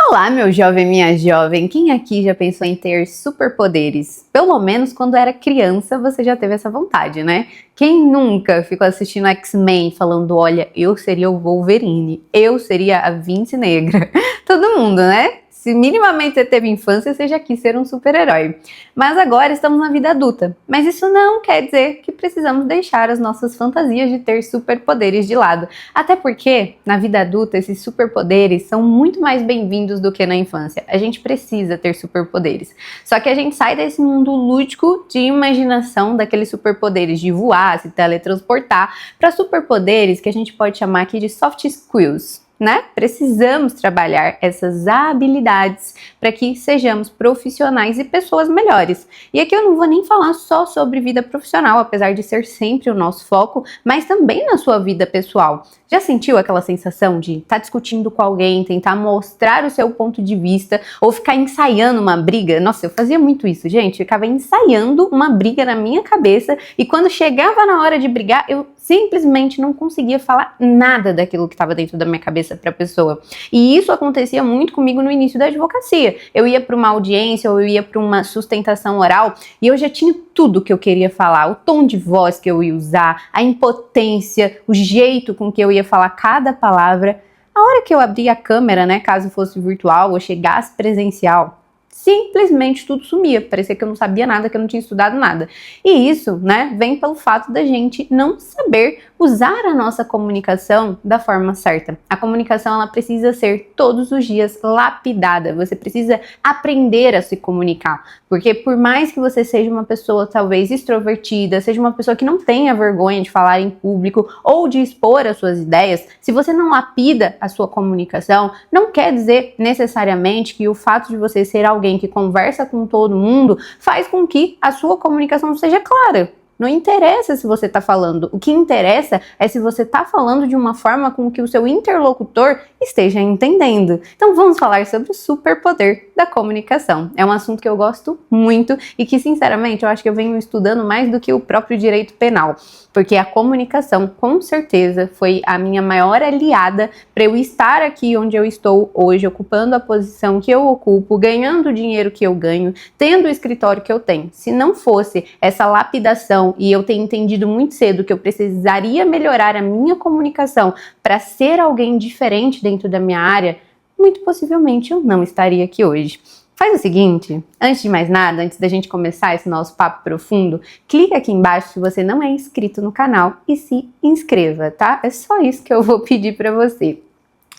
Olá, meu jovem, minha jovem. Quem aqui já pensou em ter superpoderes? Pelo menos quando era criança você já teve essa vontade, né? Quem nunca ficou assistindo X-Men falando, olha, eu seria o Wolverine, eu seria a Vince Negra. Todo mundo, né? Se minimamente você teve infância, você já quis ser um super-herói. Mas agora estamos na vida adulta. Mas isso não quer dizer que precisamos deixar as nossas fantasias de ter superpoderes de lado. Até porque, na vida adulta, esses superpoderes são muito mais bem-vindos do que na infância. A gente precisa ter superpoderes. Só que a gente sai desse mundo lúdico de imaginação, daqueles superpoderes de voar, se teletransportar, para superpoderes que a gente pode chamar aqui de soft skills. Né? Precisamos trabalhar essas habilidades para que sejamos profissionais e pessoas melhores. E aqui eu não vou nem falar só sobre vida profissional, apesar de ser sempre o nosso foco, mas também na sua vida pessoal. Já sentiu aquela sensação de estar discutindo com alguém, tentar mostrar o seu ponto de vista ou ficar ensaiando uma briga? Nossa, eu fazia muito isso, gente. Eu ficava ensaiando uma briga na minha cabeça e quando chegava na hora de brigar, eu simplesmente não conseguia falar nada daquilo que estava dentro da minha cabeça para a pessoa. E isso acontecia muito comigo no início da advocacia. Eu ia para uma audiência ou eu ia para uma sustentação oral e eu já tinha tudo que eu queria falar, o tom de voz que eu ia usar, a impotência, o jeito com que eu ia falar cada palavra. A hora que eu abria a câmera, né, caso fosse virtual ou chegasse presencial, simplesmente tudo sumia, parecia que eu não sabia nada, que eu não tinha estudado nada. E isso, né, vem pelo fato da gente não saber usar a nossa comunicação da forma certa. A comunicação, ela precisa ser todos os dias lapidada, você precisa aprender a se comunicar, porque por mais que você seja uma pessoa talvez extrovertida, seja uma pessoa que não tenha vergonha de falar em público ou de expor as suas ideias, se você não lapida a sua comunicação, não quer dizer necessariamente que o fato de você ser alguém que conversa com todo mundo faz com que a sua comunicação seja clara. Não interessa se você está falando, o que interessa é se você está falando de uma forma com que o seu interlocutor esteja entendendo. Então vamos falar sobre o superpoder da comunicação. É um assunto que eu gosto muito e que, sinceramente, eu acho que eu venho estudando mais do que o próprio direito penal, porque a comunicação, com certeza, foi a minha maior aliada para eu estar aqui onde eu estou hoje, ocupando a posição que eu ocupo, ganhando o dinheiro que eu ganho, tendo o escritório que eu tenho. Se não fosse essa lapidação e eu ter entendido muito cedo que eu precisaria melhorar a minha comunicação para ser alguém diferente dentro da minha área, muito possivelmente eu não estaria aqui hoje. Faz o seguinte, antes de mais nada, antes da gente começar esse nosso papo profundo, clica aqui embaixo se você não é inscrito no canal e se inscreva, tá? É só isso que eu vou pedir para você.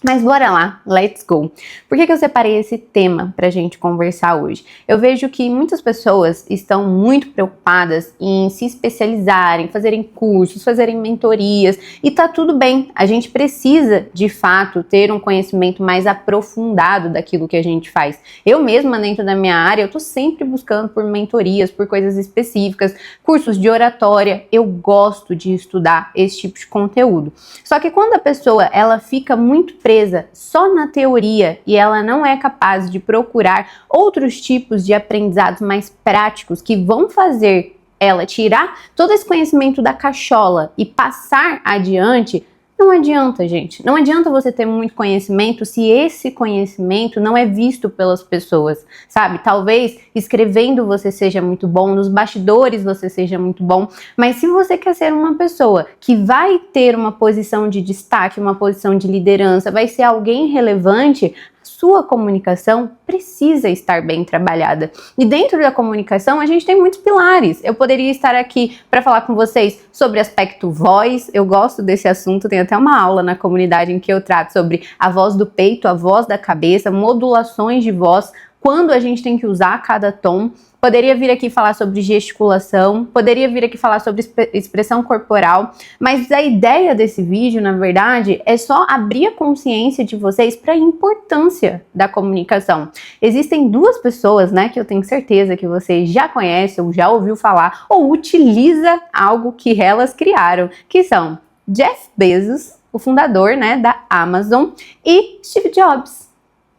Mas bora lá, let's go! Por que eu separei esse tema pra gente conversar hoje? Eu vejo que muitas pessoas estão muito preocupadas em se especializarem, fazerem cursos, fazerem mentorias, e tá tudo bem, a gente precisa, de fato, ter um conhecimento mais aprofundado daquilo que a gente faz. Eu mesma, dentro da minha área, eu tô sempre buscando por mentorias, por coisas específicas, cursos de oratória, eu gosto de estudar esse tipo de conteúdo. Só que quando a pessoa, ela fica muito presa só na teoria e ela não é capaz de procurar outros tipos de aprendizados mais práticos que vão fazer ela tirar todo esse conhecimento da cachola e passar adiante, não adianta, gente. Não adianta você ter muito conhecimento se esse conhecimento não é visto pelas pessoas, sabe? Talvez escrevendo você seja muito bom, nos bastidores você seja muito bom, mas se você quer ser uma pessoa que vai ter uma posição de destaque, uma posição de liderança, vai ser alguém relevante, sua comunicação precisa estar bem trabalhada. E dentro da comunicação a gente tem muitos pilares. Eu poderia estar aqui para falar com vocês sobre aspecto voz, eu gosto desse assunto, tem até uma aula na comunidade em que eu trato sobre a voz do peito, a voz da cabeça, modulações de voz, quando a gente tem que usar cada tom. Poderia vir aqui falar sobre gesticulação, poderia vir aqui falar sobre expressão corporal, mas a ideia desse vídeo, na verdade, é só abrir a consciência de vocês para a importância da comunicação. Existem duas pessoas, né, que eu tenho certeza que você já conhece ou já ouviu falar ou utiliza algo que elas criaram, que são Jeff Bezos, o fundador, né, da Amazon, e Steve Jobs.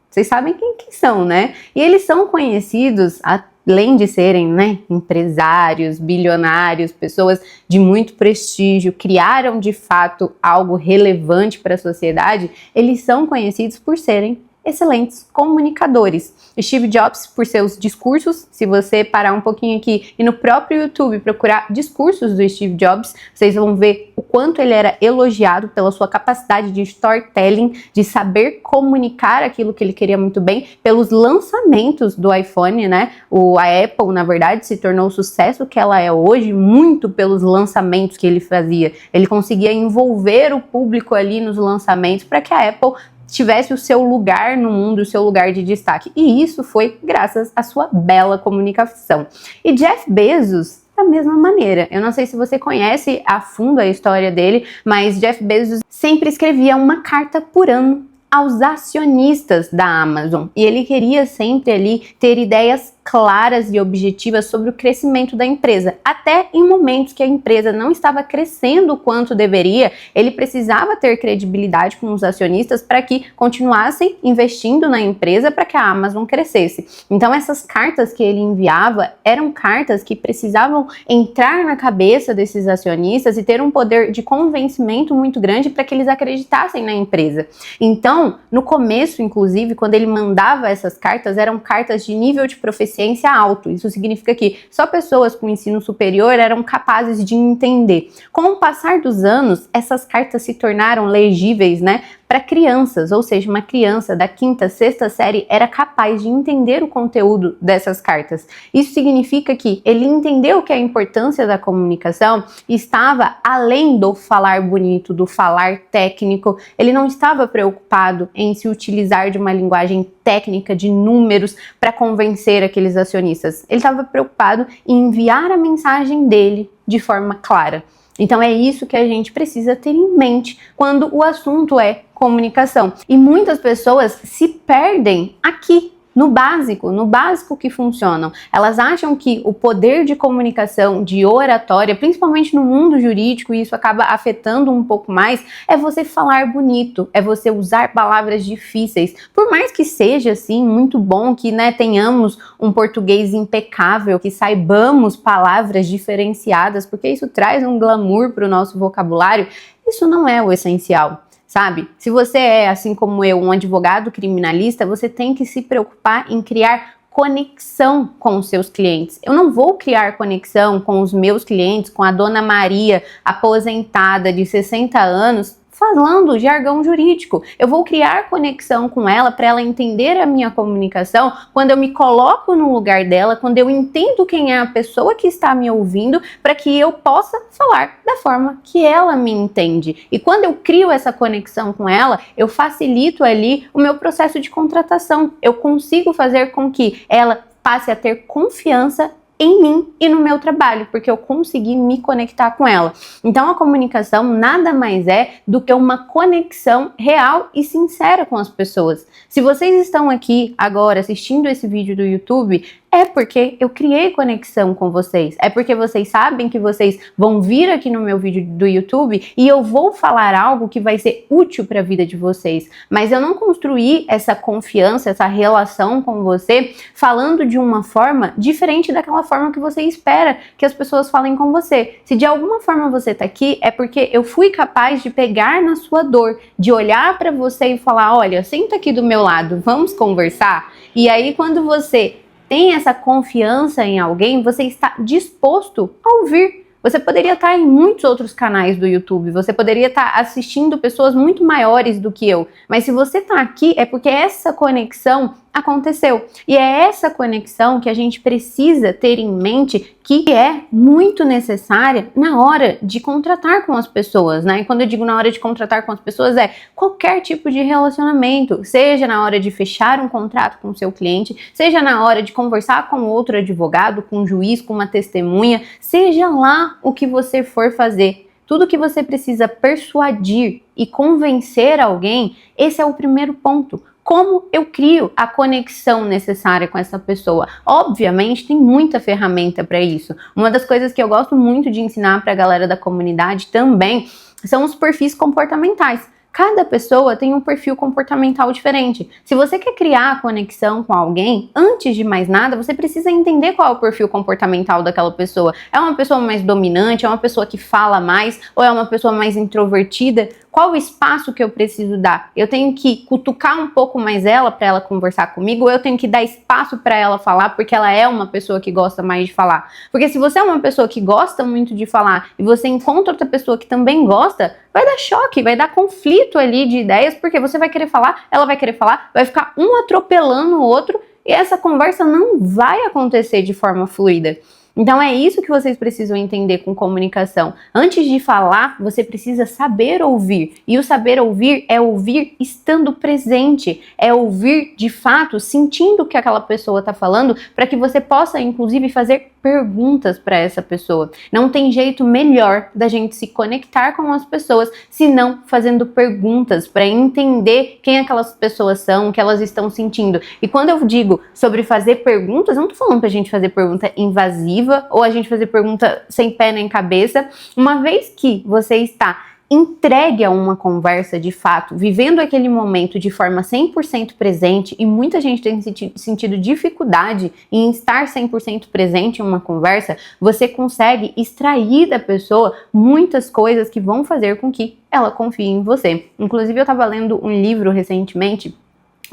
Vocês sabem quem que são, né? E eles são conhecidos além de serem, né, empresários, bilionários, pessoas de muito prestígio, criaram de fato algo relevante para a sociedade, eles são conhecidos por serem excelentes comunicadores. Steve Jobs, por seus discursos, se você parar um pouquinho aqui e no próprio YouTube procurar discursos do Steve Jobs, vocês vão ver o quanto ele era elogiado pela sua capacidade de storytelling, de saber comunicar aquilo que ele queria muito bem, pelos lançamentos do iPhone, né? A Apple, na verdade, se tornou o sucesso que ela é hoje, muito pelos lançamentos que ele fazia. Ele conseguia envolver o público ali nos lançamentos para que a Apple tivesse o seu lugar no mundo, o seu lugar de destaque. E isso foi graças à sua bela comunicação. E Jeff Bezos, da mesma maneira. Eu não sei se você conhece a fundo a história dele, mas Jeff Bezos sempre escrevia uma carta por ano aos acionistas da Amazon. E ele queria sempre ali ter ideias claras e objetivas sobre o crescimento da empresa. Até em momentos que a empresa não estava crescendo o quanto deveria, ele precisava ter credibilidade com os acionistas para que continuassem investindo na empresa para que a Amazon crescesse. Então essas cartas que ele enviava eram cartas que precisavam entrar na cabeça desses acionistas e ter um poder de convencimento muito grande para que eles acreditassem na empresa. Então, no começo, inclusive, quando ele mandava essas cartas, eram cartas de nível de proficiência alto. Isso significa que só pessoas com ensino superior eram capazes de entender. Com o passar dos anos, essas cartas se tornaram legíveis, né, para crianças, ou seja, uma criança da quinta, sexta série era capaz de entender o conteúdo dessas cartas. Isso significa que ele entendeu que a importância da comunicação estava além do falar bonito, do falar técnico. Ele não estava preocupado em se utilizar de uma linguagem técnica, de números, para convencer aqueles acionistas. Ele estava preocupado em enviar a mensagem dele de forma clara. Então é isso que a gente precisa ter em mente quando o assunto é comunicação. E muitas pessoas se perdem aqui, no básico que funcionam. Elas acham que o poder de comunicação, de oratória, principalmente no mundo jurídico, e isso acaba afetando um pouco mais, é você falar bonito, é você usar palavras difíceis. Por mais que seja, assim, muito bom que, né, tenhamos um português impecável, que saibamos palavras diferenciadas, porque isso traz um glamour para o nosso vocabulário, isso não é o essencial. Sabe? Se você é, assim como eu, um advogado criminalista, você tem que se preocupar em criar conexão com os seus clientes. Eu não vou criar conexão com os meus clientes, com a dona Maria, aposentada de 60 anos, falando jargão jurídico. Eu vou criar conexão com ela para ela entender a minha comunicação quando eu me coloco no lugar dela, quando eu entendo quem é a pessoa que está me ouvindo, para que eu possa falar da forma que ela me entende. E quando eu crio essa conexão com ela, eu facilito ali o meu processo de contratação. Eu consigo fazer com que ela passe a ter confiança em mim e no meu trabalho, porque eu consegui me conectar com ela. Então a comunicação nada mais é do que uma conexão real e sincera com as pessoas. Se vocês estão aqui agora assistindo esse vídeo do YouTube, é porque eu criei conexão com vocês, é porque vocês sabem que vocês vão vir aqui no meu vídeo do YouTube e eu vou falar algo que vai ser útil para a vida de vocês, mas eu não construí essa confiança, essa relação com você falando de uma forma diferente daquela forma que você espera que as pessoas falem com você. Se de alguma forma você tá aqui, é porque eu fui capaz de pegar na sua dor, de olhar para você e falar, olha, senta aqui do meu lado, vamos conversar? E aí quando você tem essa confiança em alguém, você está disposto a ouvir. Você poderia estar em muitos outros canais do YouTube, você poderia estar assistindo pessoas muito maiores do que eu, mas se você está aqui é porque essa conexão aconteceu. E é essa conexão que a gente precisa ter em mente, que é muito necessária na hora de contratar com as pessoas, né? E quando eu digo na hora de contratar com as pessoas, é qualquer tipo de relacionamento, seja na hora de fechar um contrato com o seu cliente, seja na hora de conversar com outro advogado, com um juiz, com uma testemunha, seja lá o que você for fazer. Tudo que você precisa persuadir e convencer alguém, esse é o primeiro ponto. Como eu crio a conexão necessária com essa pessoa? Obviamente, tem muita ferramenta para isso. Uma das coisas que eu gosto muito de ensinar para a galera da comunidade também são os perfis comportamentais. Cada pessoa tem um perfil comportamental diferente. Se você quer criar a conexão com alguém, antes de mais nada, você precisa entender qual é o perfil comportamental daquela pessoa. É uma pessoa mais dominante? É uma pessoa que fala mais? Ou é uma pessoa mais introvertida? Qual o espaço que eu preciso dar? Eu tenho que cutucar um pouco mais ela para ela conversar comigo, ou eu tenho que dar espaço para ela falar porque ela é uma pessoa que gosta mais de falar? Porque se você é uma pessoa que gosta muito de falar e você encontra outra pessoa que também gosta, vai dar choque, vai dar conflito ali de ideias, porque você vai querer falar, ela vai querer falar, vai ficar um atropelando o outro e essa conversa não vai acontecer de forma fluida. Então é isso que vocês precisam entender com comunicação. Antes de falar, você precisa saber ouvir. E o saber ouvir é ouvir estando presente, é ouvir de fato, sentindo o que aquela pessoa está falando, para que você possa, inclusive, fazer perguntas para essa pessoa. Não tem jeito melhor da gente se conectar com as pessoas senão fazendo perguntas para entender quem aquelas pessoas são, o que elas estão sentindo. E quando eu digo sobre fazer perguntas, eu não tô falando pra gente fazer pergunta invasiva ou a gente fazer pergunta sem pé nem cabeça. Uma vez que você está entregue a uma conversa de fato, vivendo aquele momento de forma 100% presente, e muita gente tem sentido dificuldade em estar 100% presente em uma conversa, você consegue extrair da pessoa muitas coisas que vão fazer com que ela confie em você. Inclusive, eu estava lendo um livro recentemente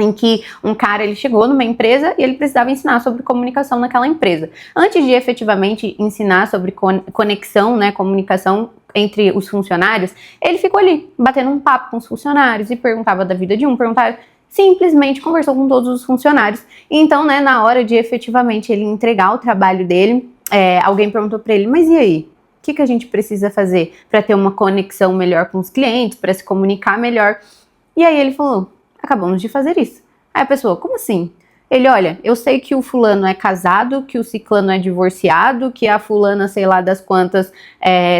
em que um cara, ele chegou numa empresa e ele precisava ensinar sobre comunicação naquela empresa. Antes de efetivamente ensinar sobre conexão, né, comunicação entre os funcionários, ele ficou ali, batendo um papo com os funcionários e perguntava da vida de um, simplesmente conversou com todos os funcionários. E então, né, na hora de efetivamente ele entregar o trabalho dele, alguém perguntou para ele, mas e aí? O que a gente precisa fazer para ter uma conexão melhor com os clientes, para se comunicar melhor? E aí ele falou, acabamos de fazer isso. Aí a pessoa, como assim? Ele, olha, eu sei que o fulano é casado, que o ciclano é divorciado, que a fulana, sei lá das quantas,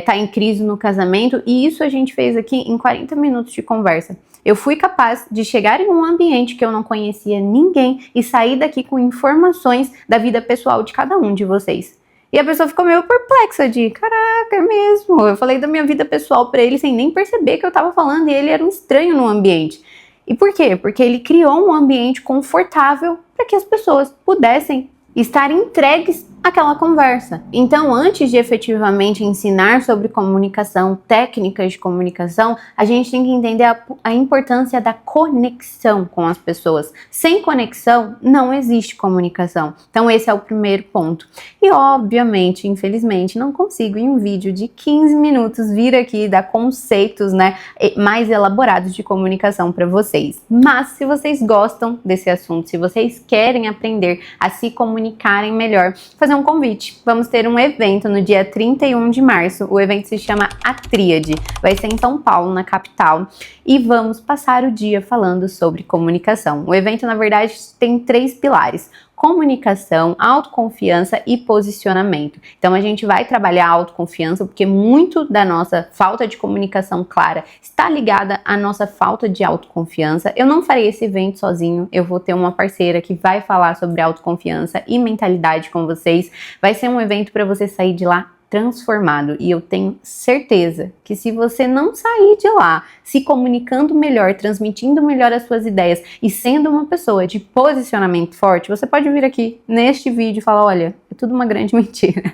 tá em crise no casamento, e isso a gente fez aqui em 40 minutos de conversa. Eu fui capaz de chegar em um ambiente que eu não conhecia ninguém e sair daqui com informações da vida pessoal de cada um de vocês. E a pessoa ficou meio perplexa de, caraca, é mesmo? Eu falei da minha vida pessoal pra ele sem nem perceber que eu tava falando, e ele era um estranho no ambiente. E por quê? Porque ele criou um ambiente confortável para que as pessoas pudessem estar entregues àquela conversa. Então, antes de efetivamente ensinar sobre comunicação, técnicas de comunicação, a gente tem que entender a importância da conexão com as pessoas. Sem conexão, não existe comunicação. Então, esse é o primeiro ponto. E, obviamente, infelizmente, não consigo em um vídeo de 15 minutos vir aqui dar conceitos, né, mais elaborados de comunicação para vocês. Mas, se vocês gostam desse assunto, se vocês querem aprender a se comunicarem melhor, fazer um convite. Vamos ter um evento no dia 31 de março. O evento se chama A Tríade. Vai ser em São Paulo, na capital. E vamos passar o dia falando sobre comunicação. O evento, na verdade, tem 3 pilares: comunicação, autoconfiança e posicionamento. Então a gente vai trabalhar a autoconfiança porque muito da nossa falta de comunicação clara está ligada à nossa falta de autoconfiança. Eu não farei esse evento sozinho, eu vou ter uma parceira que vai falar sobre autoconfiança e mentalidade com vocês. Vai ser um evento para você sair de lá transformado, e eu tenho certeza que se você não sair de lá se comunicando melhor, transmitindo melhor as suas ideias e sendo uma pessoa de posicionamento forte, você pode vir aqui neste vídeo e falar, olha, é tudo uma grande mentira.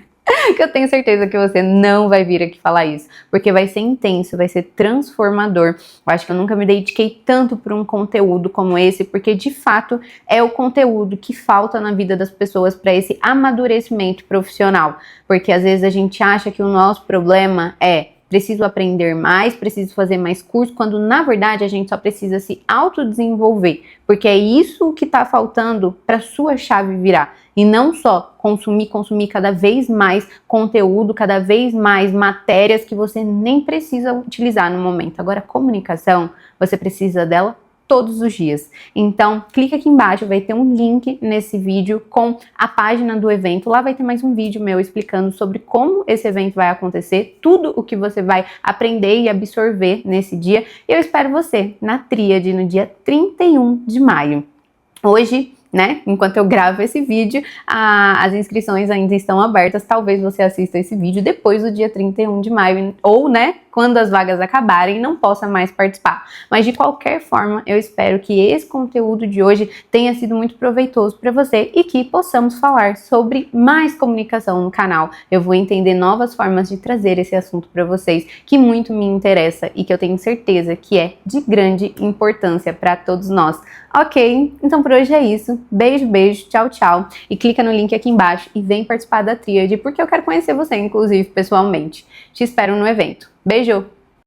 Que eu tenho certeza que você não vai vir aqui falar isso, porque vai ser intenso, vai ser transformador. Eu acho que eu nunca me dediquei tanto para um conteúdo como esse, porque de fato é o conteúdo que falta na vida das pessoas para esse amadurecimento profissional, porque às vezes a gente acha que o nosso problema é preciso aprender mais, preciso fazer mais curso, quando na verdade a gente só precisa se autodesenvolver, porque é isso que está faltando para sua chave virar. E não só consumir cada vez mais conteúdo, cada vez mais matérias que você nem precisa utilizar no momento. Agora, comunicação, você precisa dela todos os dias. Então, clica aqui embaixo, vai ter um link nesse vídeo com a página do evento. Lá vai ter mais um vídeo meu explicando sobre como esse evento vai acontecer, tudo o que você vai aprender e absorver nesse dia. E eu espero você na Tríade no dia 31 de maio. Hoje, né, enquanto eu gravo esse vídeo, as inscrições ainda estão abertas. Talvez você assista esse vídeo depois do dia 31 de maio, ou, né, quando as vagas acabarem, não possa mais participar. Mas de qualquer forma, eu espero que esse conteúdo de hoje tenha sido muito proveitoso para você e que possamos falar sobre mais comunicação no canal. Eu vou entender novas formas de trazer esse assunto para vocês, que muito me interessa e que eu tenho certeza que é de grande importância para todos nós. Ok, então por hoje é isso. Beijo, beijo, tchau, tchau. E clica no link aqui embaixo e vem participar da Tríade, porque eu quero conhecer você, inclusive, pessoalmente. Te espero no evento. Beijo!